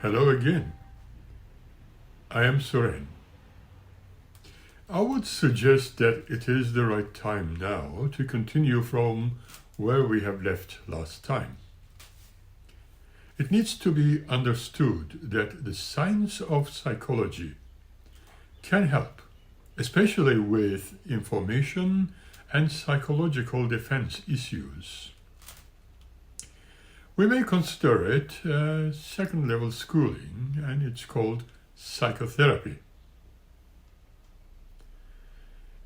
Hello again. I am Suren. I would suggest that it is the right time now to continue from where we have left last time. It needs to be understood that the science of psychology can help, especially with information and psychological defense issues. We may consider it second-level schooling, and it's called psychotherapy.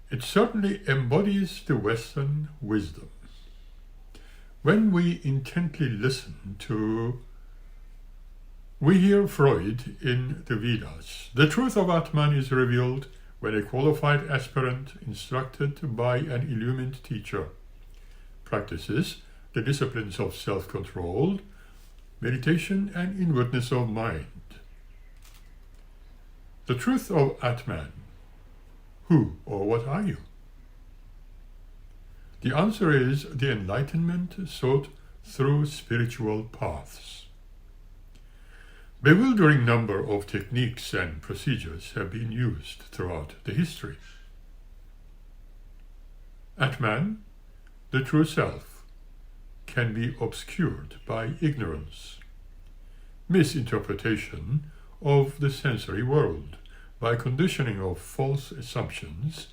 It certainly embodies the Western wisdom. When we intently listen we hear Freud in the Vedas. The truth of Atman is revealed when a qualified aspirant instructed by an illumined teacher practices the disciplines of self-control, meditation, and inwardness of mind. The truth of Atman. Who or what are you? The answer is the enlightenment sought through spiritual paths. Bewildering number of techniques and procedures have been used throughout the history. Atman, the true self, can be obscured by ignorance, misinterpretation of the sensory world, by conditioning of false assumptions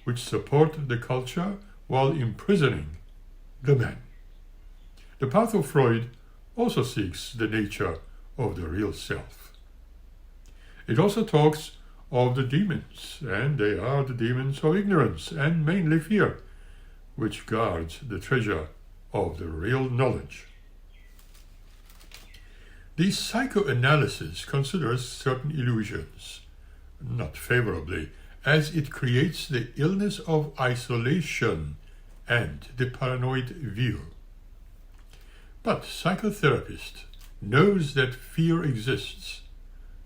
which support the culture while imprisoning the man. The path of Freud also seeks the nature of the real self. It also talks of the demons, and they are the demons of ignorance and mainly fear, which guards the treasure of the real knowledge. The psychoanalysis considers certain illusions, not favorably, as it creates the illness of isolation and the paranoid view. But psychotherapist knows that fear exists,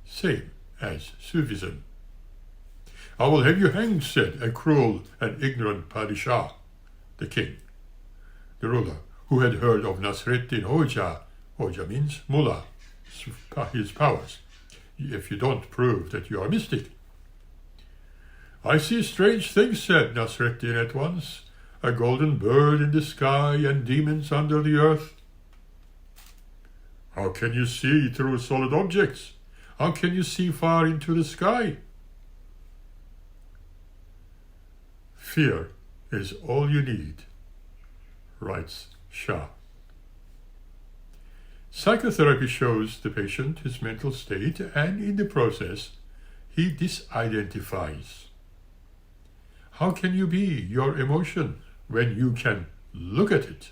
same as Sufism. "I will have you hanged," said a cruel and ignorant Padishah, the king, the ruler, who had heard of Nasreddin Hoja. Hoja means mullah, his powers, if you don't prove that you are mystic. "I see strange things," said Nasreddin at once, "a golden bird in the sky and demons under the earth." "How can you see through solid objects? How can you see far into the sky?" "Fear is all you need," writes Shah. Psychotherapy shows the patient his mental state, and in the process, he disidentifies. How can you be your emotion when you can look at it?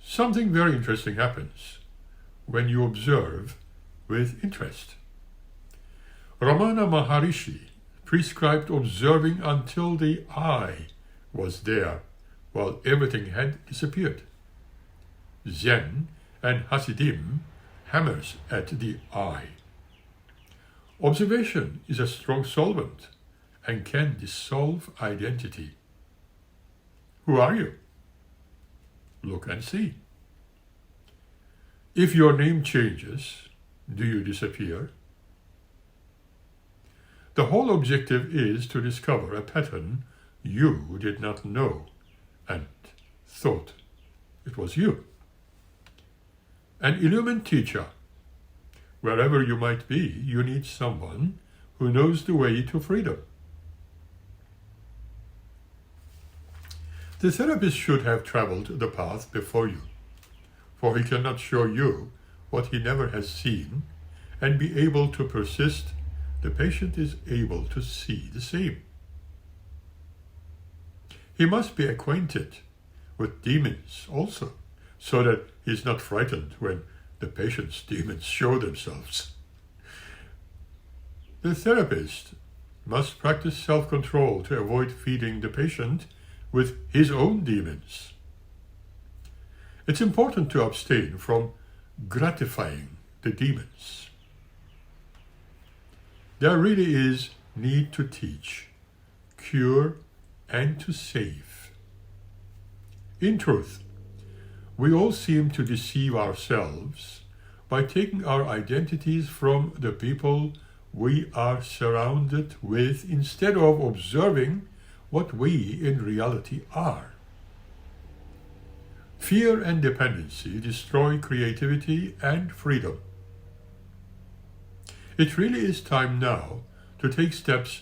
Something very interesting happens when you observe with interest. Ramana Maharishi prescribed observing until the I was there, while everything had disappeared. Zen and Hasidim hammers at the I. Observation is a strong solvent and can dissolve identity. Who are you? Look and see. If your name changes, do you disappear? The whole objective is to discover a pattern you did not know and thought it was you. An illumined teacher. Wherever you might be, you need someone who knows the way to freedom. The therapist should have traveled the path before you, for he cannot show you what he never has seen and be able to persist. The patient is able to see the same. He must be acquainted with demons also, so that he is not frightened when the patient's demons show themselves. The therapist must practice self-control to avoid feeding the patient with his own demons. It's important to abstain from gratifying the demons. There really is need to teach, cure, and to save. In truth, we all seem to deceive ourselves by taking our identities from the people we are surrounded with instead of observing what we in reality are. Fear and dependency destroy creativity and freedom. It really is time now to take steps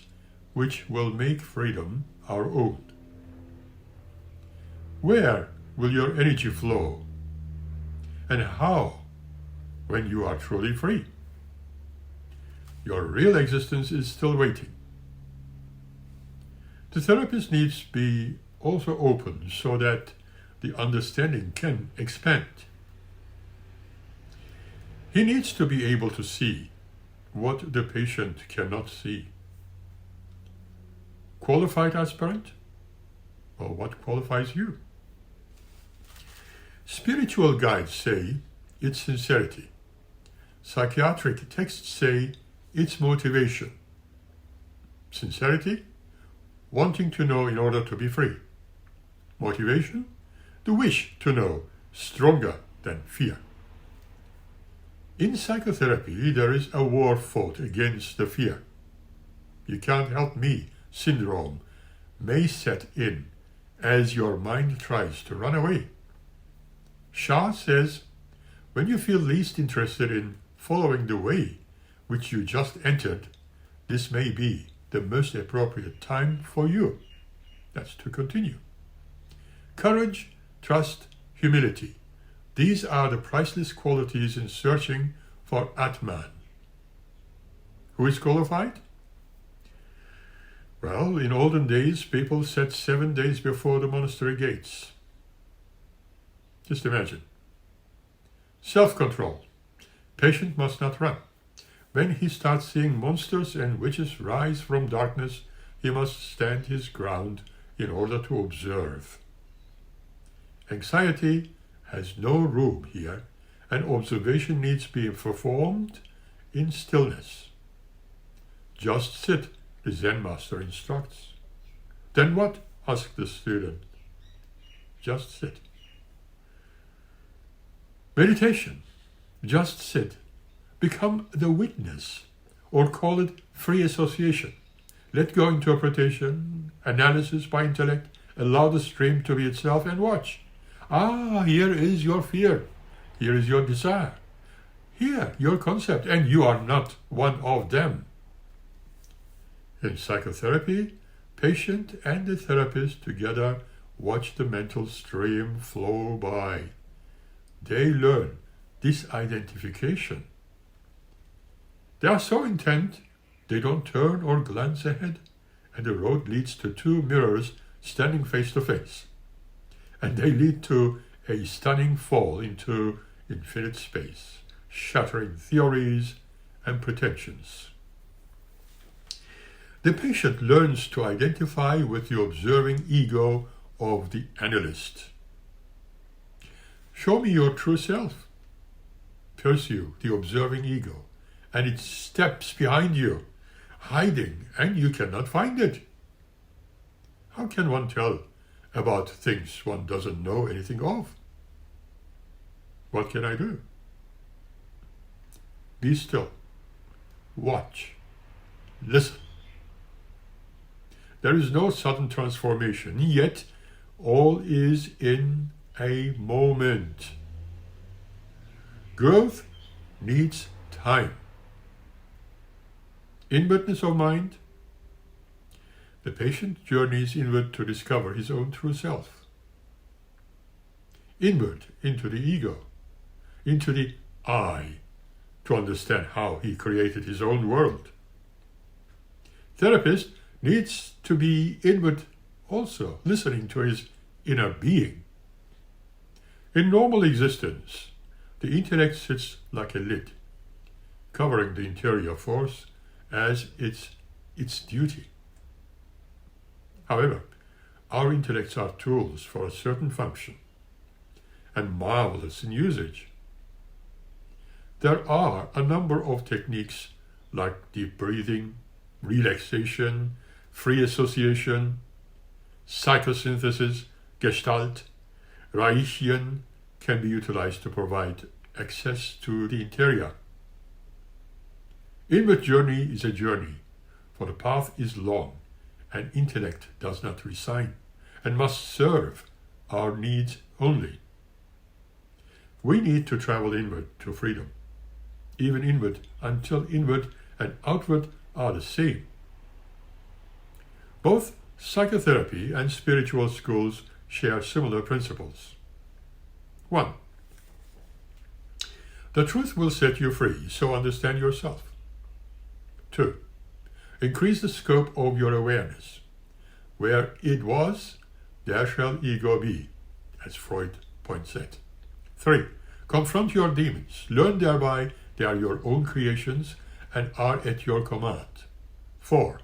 which will make freedom our own. Where will your energy flow? And how when you are truly free? Your real existence is still waiting. The therapist needs to be also open so that the understanding can expand. He needs to be able to see what the patient cannot see. Qualified aspirant? Well, what qualifies you? Spiritual guides say it's sincerity. Psychiatric texts say it's motivation. Sincerity? Wanting to know in order to be free. Motivation? The wish to know, stronger than fear. In psychotherapy, there is a war fought against the fear. You can't help me syndrome may set in as your mind tries to run away. Shah says, when you feel least interested in following the way which you just entered, this may be the most appropriate time for you. That's to continue. Courage, trust, humility. These are the priceless qualities in searching for Atman. Who is qualified? Well, in olden days, people sat 7 days before the monastery gates. Just imagine. Self-control. Patient must not run. When he starts seeing monsters and witches rise from darkness, he must stand his ground in order to observe. Anxiety has no room here, and observation needs to be performed in stillness. Just sit, the Zen master instructs. Then what? Asked the student. Just sit. Meditation. Just sit. Become the witness, or call it free association. Let go interpretation, analysis by intellect, allow the stream to be itself and watch. Here is your fear. Here is your desire. Here, your concept, and you are not one of them. In psychotherapy, patient and the therapist together watch the mental stream flow by. They learn disidentification. They are so intent, they don't turn or glance ahead, and the road leads to two mirrors standing face to face. And they lead to a stunning fall into infinite space, shattering theories and pretensions. The patient learns to identify with the observing ego of the analyst. Show me your true self. Pursue the observing ego, and it steps behind you, hiding, and you cannot find it. How can one tell about things one doesn't know anything of? What can I do? Be still. Watch. Listen. There is no sudden transformation, yet all is in a moment. Growth needs time. Inwardness of mind. The patient journeys inward to discover his own true self. Inward into the ego, into the I, to understand how he created his own world. Therapist needs to be inward also, listening to his inner being. In normal existence, the intellect sits like a lid, covering the interior force as its duty. However, our intellects are tools for a certain function, and marvelous in usage. There are a number of techniques like deep breathing, relaxation, free association, psychosynthesis, gestalt, Reichian can be utilized to provide access to the interior. Inward journey is a journey, for the path is long, and intellect does not resign, and must serve our needs only. We need to travel inward to freedom, even inward until inward and outward are the same. Both psychotherapy and spiritual schools share similar principles. 1. The truth will set you free, so understand yourself. 2. Increase the scope of your awareness. Where it was, there shall ego be, as Freud points out. 3. Confront your demons. Learn thereby they are your own creations and are at your command. 4.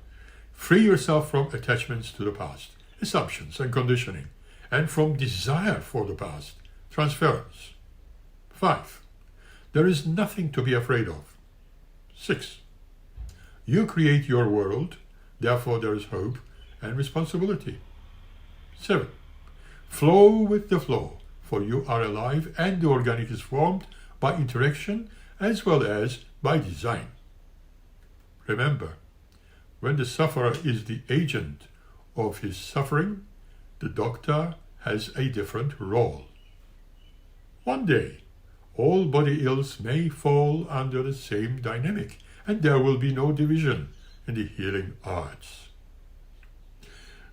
Free yourself from attachments to the past, assumptions and conditioning, and from desire for the past, transference. 5. There is nothing to be afraid of. 6. You create your world, therefore there is hope and responsibility. 7. Flow with the flow, for you are alive and the organic is formed by interaction as well as by design. Remember, when the sufferer is the agent of his suffering, the doctor has a different role. One day, all body ills may fall under the same dynamic, and there will be no division in the healing arts.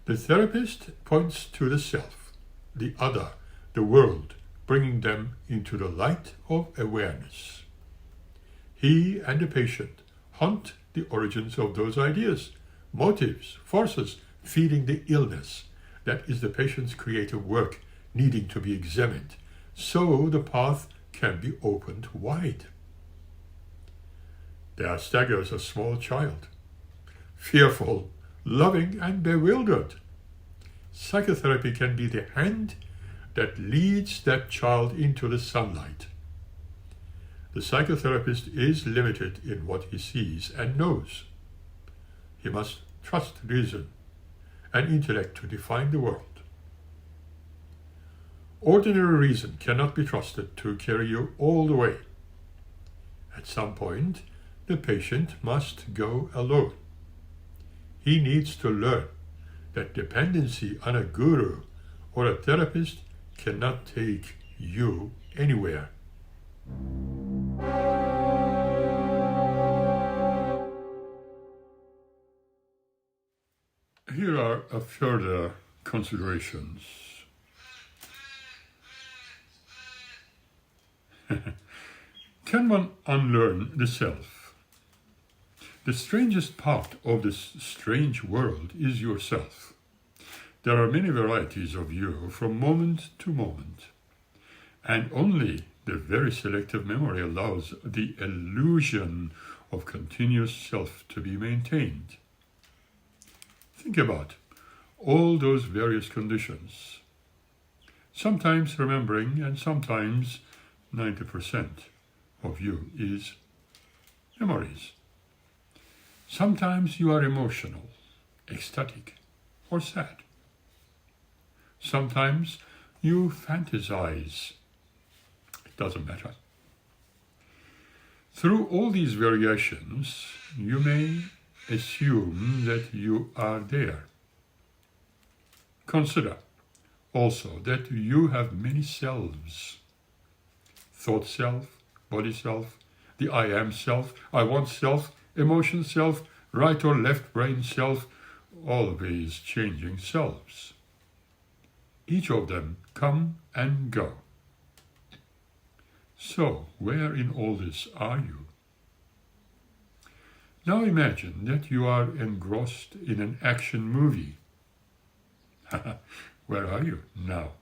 The therapist points to the self, the other, the world, bringing them into the light of awareness. He and the patient hunt the origins of those ideas, motives, forces feeding the illness that is the patient's creative work needing to be examined, so the path can be opened wide. There staggers a small child, fearful, loving, and bewildered. Psychotherapy can be the hand that leads that child into the sunlight. The psychotherapist is limited in what he sees and knows. He must trust reason and intellect to define the world. Ordinary reason cannot be trusted to carry you all the way. At some point, the patient must go alone. He needs to learn that dependency on a guru or a therapist cannot take you anywhere. Here are a further considerations. Can one unlearn the self? The strangest part of this strange world is yourself. There are many varieties of you from moment to moment, and only the very selective memory allows the illusion of continuous self to be maintained. Think about all those various conditions, sometimes remembering and sometimes 90% of you is memories. Sometimes you are emotional, ecstatic, or sad. Sometimes you fantasize. It doesn't matter. Through all these variations, you may assume that you are there. Consider also that you have many selves. Thought self, body self, the I am self, I want self, emotion self, right or left brain self, always changing selves. Each of them come and go. So, where in all this are you? Now imagine that you are engrossed in an action movie. Where are you now?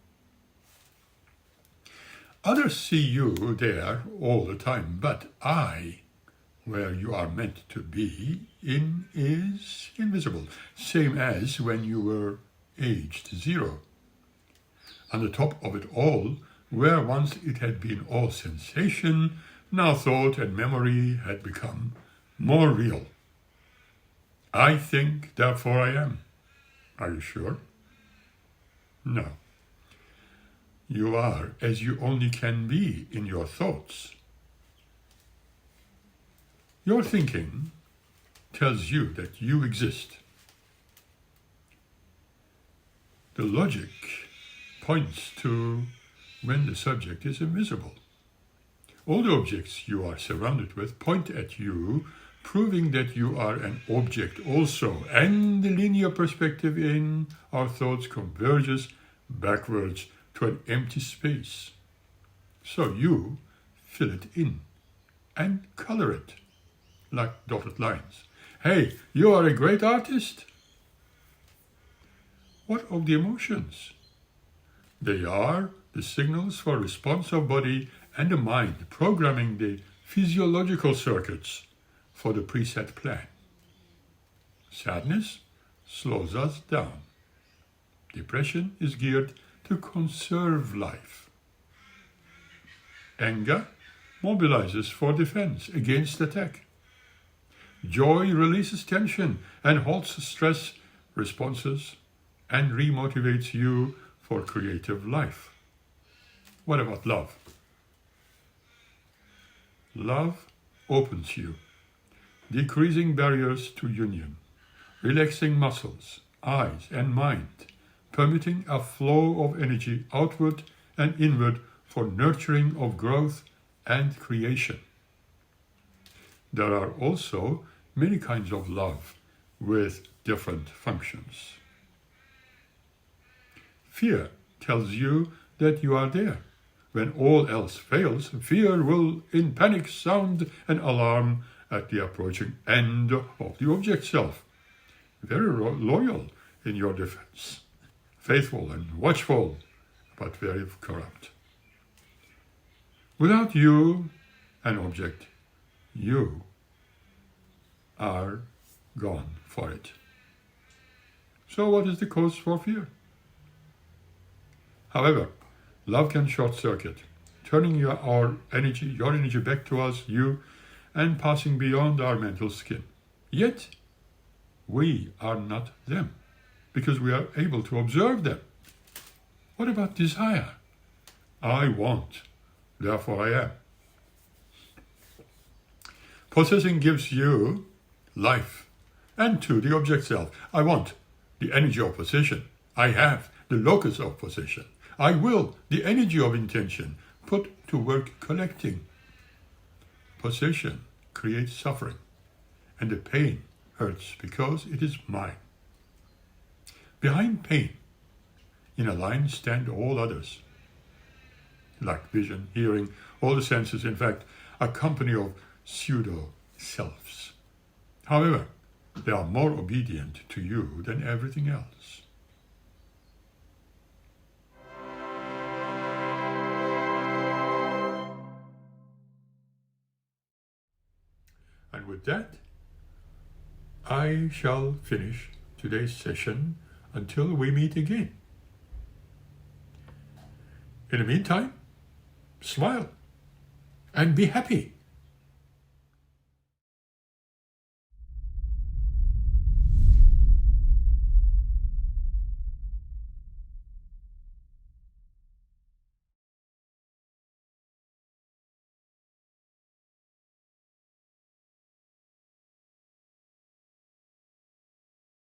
Others see you there all the time, but where you are meant to be is invisible, same as when you were aged 0. On the top of it all, where once it had been all sensation, now thought and memory had become more real. I think, therefore I am. Are you sure? No. You are as you only can be in your thoughts. Your thinking tells you that you exist. The logic points to when the subject is invisible. All the objects you are surrounded with point at you, proving that you are an object also, and the linear perspective in our thoughts converges backwards to an empty space. So you fill it in and color it like dotted lines. Hey, you are a great artist. What of the emotions? They are the signals for response of body and the mind, programming the physiological circuits for the preset plan. Sadness slows us down. Depression is geared to conserve life. Anger mobilizes for defense against attack. Joy releases tension and halts stress responses and remotivates you for creative life. What about love? Love opens you, decreasing barriers to union, relaxing muscles, eyes and mind, permitting a flow of energy outward and inward for nurturing of growth and creation. There are also many kinds of love with different functions. Fear tells you that you are there. When all else fails, fear will in panic sound an alarm at the approaching end of the object self. Very loyal in your defense, faithful and watchful, but very corrupt. Without you, an object, you are gone for it. So what is the cause for fear? However, love can short-circuit, turning your energy back to us, you, and passing beyond our mental skin. Yet, we are not them, because we are able to observe them. What about desire? I want, therefore I am. Possessing gives you life, and to the object self. I want, the energy of possession. I have, the locus of possession. I will, the energy of intention, put to work collecting. Possession creates suffering, and the pain hurts because it is mine. Behind pain, in a line stand all others, like vision, hearing, all the senses, in fact, a company of pseudo-selves. However, they are more obedient to you than everything else. And with that, I shall finish today's session until we meet again. In the meantime, smile and be happy.